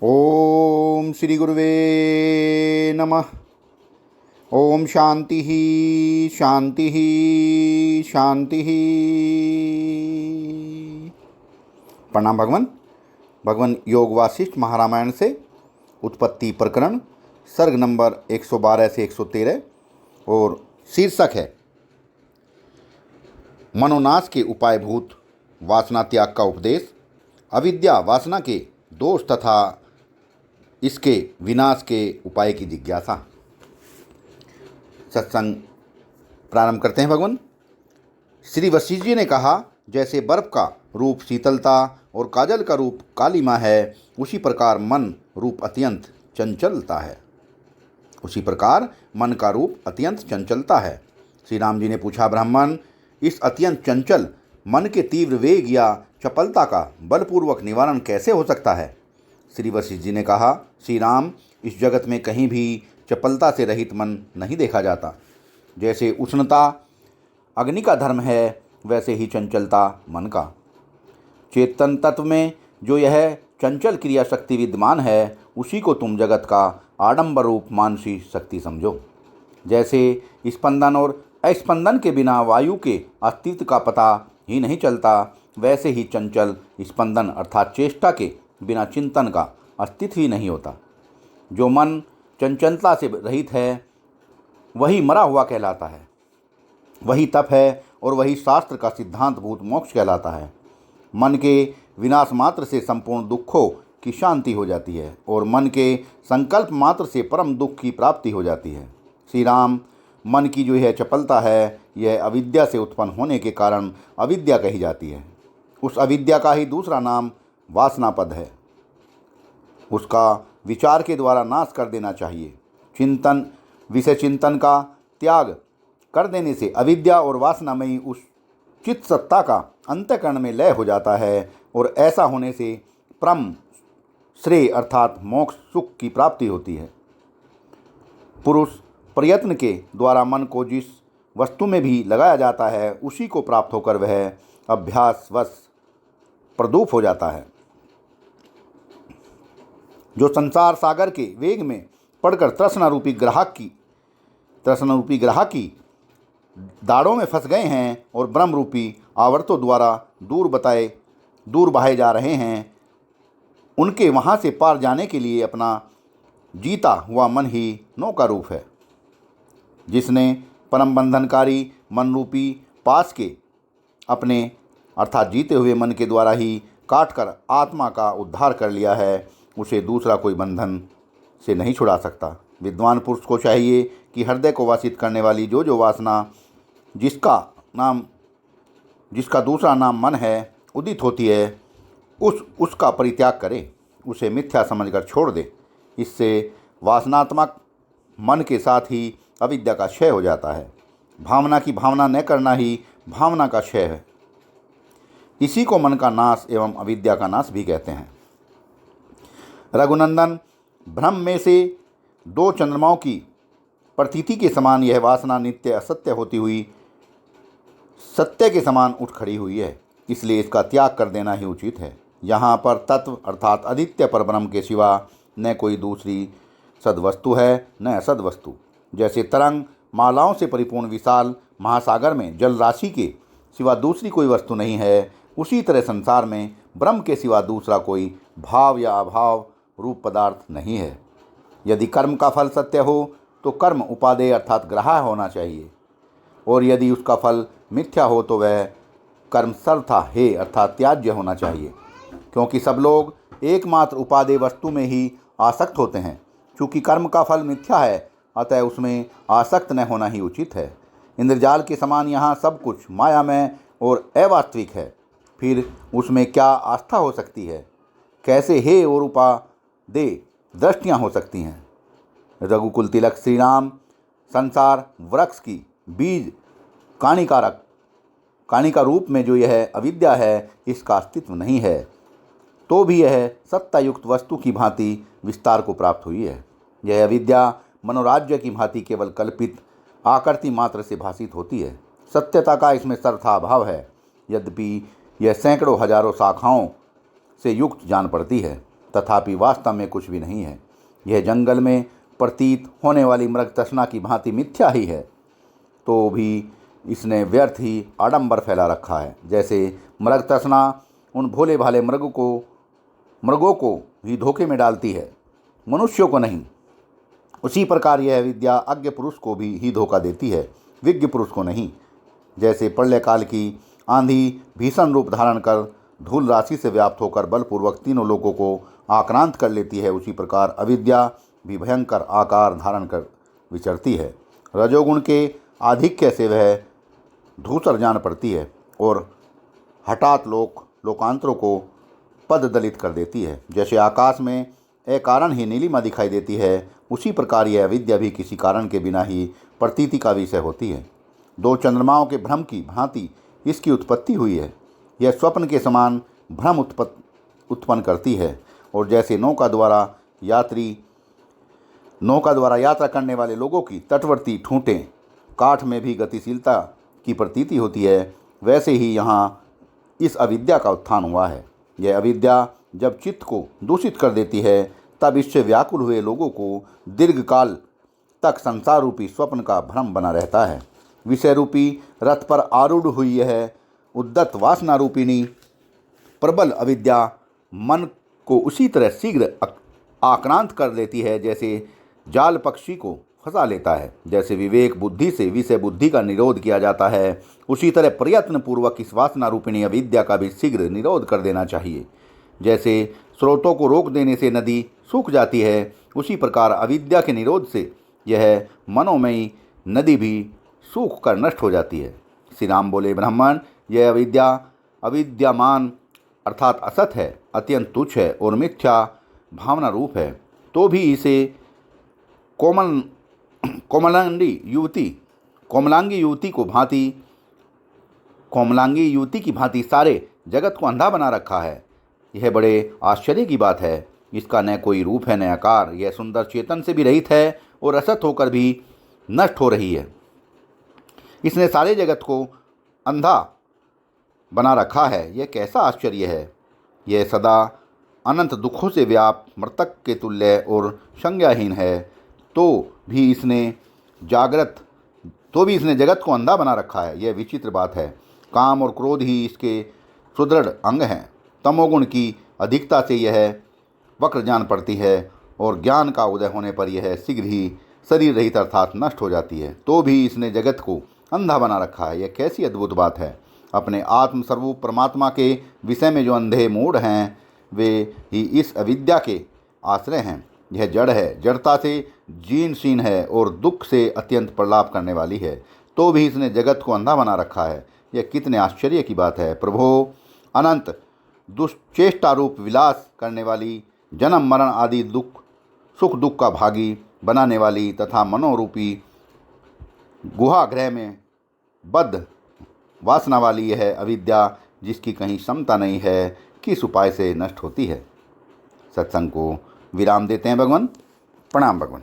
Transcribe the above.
ओम श्री गुरुवे नमः। ओम शांति ही शांति ही शांति ही। प्रणाम भगवान। भगवान योग वासिष्ठ महारामायण से उत्पत्ति प्रकरण सर्ग नंबर 112 से 113 और शीर्षक है मनोनाश के उपायभूत वासना त्याग का उपदेश, अविद्या वासना के दोष तथा इसके विनाश के उपाय की जिज्ञासा। सत्संग प्रारंभ करते हैं। भगवान श्री वशिष्ठ जी ने कहा, जैसे बर्फ का रूप शीतलता और काजल का रूप कालिमा है, उसी प्रकार मन रूप अत्यंत चंचलता है। उसी प्रकार मन का रूप अत्यंत चंचलता है। श्री राम जी ने पूछा, ब्राह्मण, इस अत्यंत चंचल मन के तीव्र वेग या चपलता का बलपूर्वक निवारण कैसे हो सकता है? श्री वशिष्ठ जी ने कहा, श्री राम, इस जगत में कहीं भी चपलता से रहित मन नहीं देखा जाता। जैसे उष्णता अग्नि का धर्म है, वैसे ही चंचलता मन का। चेतन तत्व में जो यह चंचल क्रिया शक्ति विद्यमान है, उसी को तुम जगत का आडंबर रूप मानसी शक्ति समझो। जैसे स्पंदन और अस्पंदन के बिना वायु के अस्तित्व का पता ही नहीं चलता, वैसे ही चंचल स्पंदन अर्थात चेष्टा के बिना चिंतन का अस्तित्व ही नहीं होता। जो मन चंचलता से रहित है, वही मरा हुआ कहलाता है, वही तप है और वही शास्त्र का सिद्धांत भूत मोक्ष कहलाता है। मन के विनाश मात्र से संपूर्ण दुखों की शांति हो जाती है और मन के संकल्प मात्र से परम दुख की प्राप्ति हो जाती है। श्री राम, मन की जो यह चपलता है, यह अविद्या से उत्पन्न होने के कारण अविद्या कही जाती है। उस अविद्या का ही दूसरा नाम वासनापद है। उसका विचार के द्वारा नाश कर देना चाहिए। चिंतन, विषय चिंतन का त्याग कर देने से अविद्या और वासनामयी उस चित्त सत्ता का अंतःकरण में लय हो जाता है और ऐसा होने से परम श्रेय अर्थात मोक्ष सुख की प्राप्ति होती है। पुरुष प्रयत्न के द्वारा मन को जिस वस्तु में भी लगाया जाता है, उसी को प्राप्त होकर वह अभ्यासवश प्रदूप हो जाता है। जो संसार सागर के वेग में पड़कर तृष्णा रूपी ग्राहक की दाड़ों में फंस गए हैं और ब्रह्म रूपी आवर्तों द्वारा दूर बहाए जा रहे हैं, उनके वहाँ से पार जाने के लिए अपना जीता हुआ मन ही नौका रूप है। जिसने परम बंधनकारी मन रूपी पास के अपने अर्थात जीते हुए मन के द्वारा ही काटकर आत्मा का उद्धार कर लिया है, उसे दूसरा कोई बंधन से नहीं छुड़ा सकता। विद्वान पुरुष को चाहिए कि हृदय को वासित करने वाली जो वासना जिसका दूसरा नाम मन है उदित होती है, उसका परित्याग करे, उसे मिथ्या समझकर छोड़ दे। इससे वासनात्मक मन के साथ ही अविद्या का क्षय हो जाता है। भावना की भावना न करना ही भावना का क्षय है। इसी को मन का नाश एवं अविद्या का नाश भी कहते हैं। रघुनंदन, भ्रम में से दो चंद्रमाओं की प्रतीति के समान यह वासना नित्य असत्य होती हुई सत्य के समान उठ खड़ी हुई है, इसलिए इसका त्याग कर देना ही उचित है। यहाँ पर तत्व अर्थात आदित्य परब्रह्म के सिवा न कोई दूसरी सद्वस्तु है न असद वस्तु। जैसे तरंग मालाओं से परिपूर्ण विशाल महासागर में जल राशि के सिवा दूसरी कोई वस्तु नहीं है, उसी तरह संसार में ब्रह्म के सिवा दूसरा कोई भाव या अभाव रूप पदार्थ नहीं है। यदि कर्म का फल सत्य हो तो कर्म उपादेय अर्थात ग्राह्य होना चाहिए, और यदि उसका फल मिथ्या हो तो वह कर्म सर्वथा हे अर्थात त्याज्य होना चाहिए। क्योंकि सब लोग एकमात्र उपादेय वस्तु में ही आसक्त होते हैं। चूँकि कर्म का फल मिथ्या है, अतः उसमें आसक्त न होना ही उचित है। इंद्रजाल के समान यहाँ सब कुछ मायामय और अवास्तविक है, फिर उसमें क्या आस्था हो सकती है? कैसे हे और उपादेय दृष्टियाँ हो सकती हैं? रघुकुल तिलक श्री राम, संसार वृक्ष की बीज काणिका रूप में जो यह अविद्या है, इसका अस्तित्व नहीं है, तो भी यह सत्तायुक्त वस्तु की भांति विस्तार को प्राप्त हुई है। यह अविद्या मनोराज्य की भांति केवल कल्पित आकृति मात्र से भाषित होती है। सत्यता का इसमें सर्वथा अभाव है, यद्यपि यह सैकड़ों हजारों शाखाओं से युक्त जान पड़ती है, तथापि वास्तव में कुछ भी नहीं है। यह जंगल में प्रतीत होने वाली मृग तृष्णा की भांति मिथ्या ही है, तो भी इसने व्यर्थ ही आडंबर फैला रखा है। जैसे मृग तृष्णा उन भोले भाले मृगों को ही धोखे में डालती है, मनुष्यों को नहीं, उसी प्रकार यह विद्या अज्ञ पुरुष को भी ही धोखा देती है, विज्ञ पुरुष को नहीं। जैसे प्रलयकाल की आंधी भीषण रूप धारण कर धूल राशि से व्याप्त होकर बलपूर्वक तीनों लोगों को आक्रांत कर लेती है, उसी प्रकार अविद्या भी भयंकर आकार धारण कर विचरती है। रजोगुण के आधिक्य से वह धूसर जान पड़ती है और हठात लोकांतरों को पद दलित कर देती है। जैसे आकाश में अकारण ही नीलिमा दिखाई देती है, उसी प्रकार यह अविद्या भी किसी कारण के बिना ही प्रतीति का विषय होती है। दो चंद्रमाओं के भ्रम की भांति इसकी उत्पत्ति हुई है। यह स्वप्न के समान भ्रम उत्पन्न करती है, और जैसे नौका द्वारा यात्रा करने वाले लोगों की तटवर्ती ठूंठें काठ में भी गतिशीलता की प्रतीति होती है, वैसे ही यहाँ इस अविद्या का उत्थान हुआ है। यह अविद्या जब चित्त को दूषित कर देती है, तब इससे व्याकुल हुए लोगों को दीर्घकाल तक संसार रूपी स्वप्न का भ्रम बना रहता है। विषय रूपी रथ पर आरूढ़ हुई यह उद्दत वासना रूपिणी प्रबल अविद्या मन को उसी तरह शीघ्र आक्रांत कर लेती है जैसे जाल पक्षी को फंसा लेता है। जैसे विवेक बुद्धि से विषय बुद्धि का निरोध किया जाता है, उसी तरह प्रयत्न पूर्वक इस वासना रूपिणी अविद्या का भी शीघ्र निरोध कर देना चाहिए। जैसे स्रोतों को रोक देने से नदी सूख जाती है, उसी प्रकार अविद्या के निरोध से यह मनोमयी नदी भी सूख कर नष्ट हो जाती है। श्री राम बोले, ब्राह्मण, यह अविद्या अविद्यमान अर्थात असत है, अत्यंत तुच्छ है और मिथ्या भावना रूप है, तो भी इसे कोमलांगी युवती की भांति सारे जगत को अंधा बना रखा है। यह बड़े आश्चर्य की बात है। इसका न कोई रूप है न आकार। यह सुंदर चेतन से भी रहित है और असत होकर भी नष्ट हो रही है। इसने सारे जगत को अंधा बना रखा है। यह कैसा आश्चर्य है। यह सदा अनंत दुखों से व्याप्त मृतक के तुल्य और संज्ञाहीन है, तो भी इसने जगत को अंधा बना रखा है। यह विचित्र बात है। काम और क्रोध ही इसके सुदृढ़ अंग हैं। तमोगुण की अधिकता से यह वक्र जान पड़ती है और ज्ञान का उदय होने पर यह शीघ्र ही शरीर रहित अर्थात नष्ट हो जाती है, तो भी इसने जगत को अंधा बना रखा है। यह कैसी अद्भुत बात है। अपने आत्मस्वरूप परमात्मा के विषय में जो अंधे मूढ़ हैं, वे ही इस अविद्या के आश्रय हैं। यह जड़ है, जड़ता से जीर्ण है और दुख से अत्यंत प्रलाप करने वाली है, तो भी इसने जगत को अंधा बना रखा है। यह कितने आश्चर्य की बात है। प्रभो, अनंत दुष्चेष्टारूप विलास करने वाली, जन्म मरण आदि सुख दुख का भागी बनाने वाली तथा मनोरूपी गुहागृह में बद्ध वासना वाली यह अविद्या, जिसकी कहीं क्षमता नहीं है, किस उपाय से नष्ट होती है। सत्संग को विराम देते हैं भगवान। प्रणाम भगवान।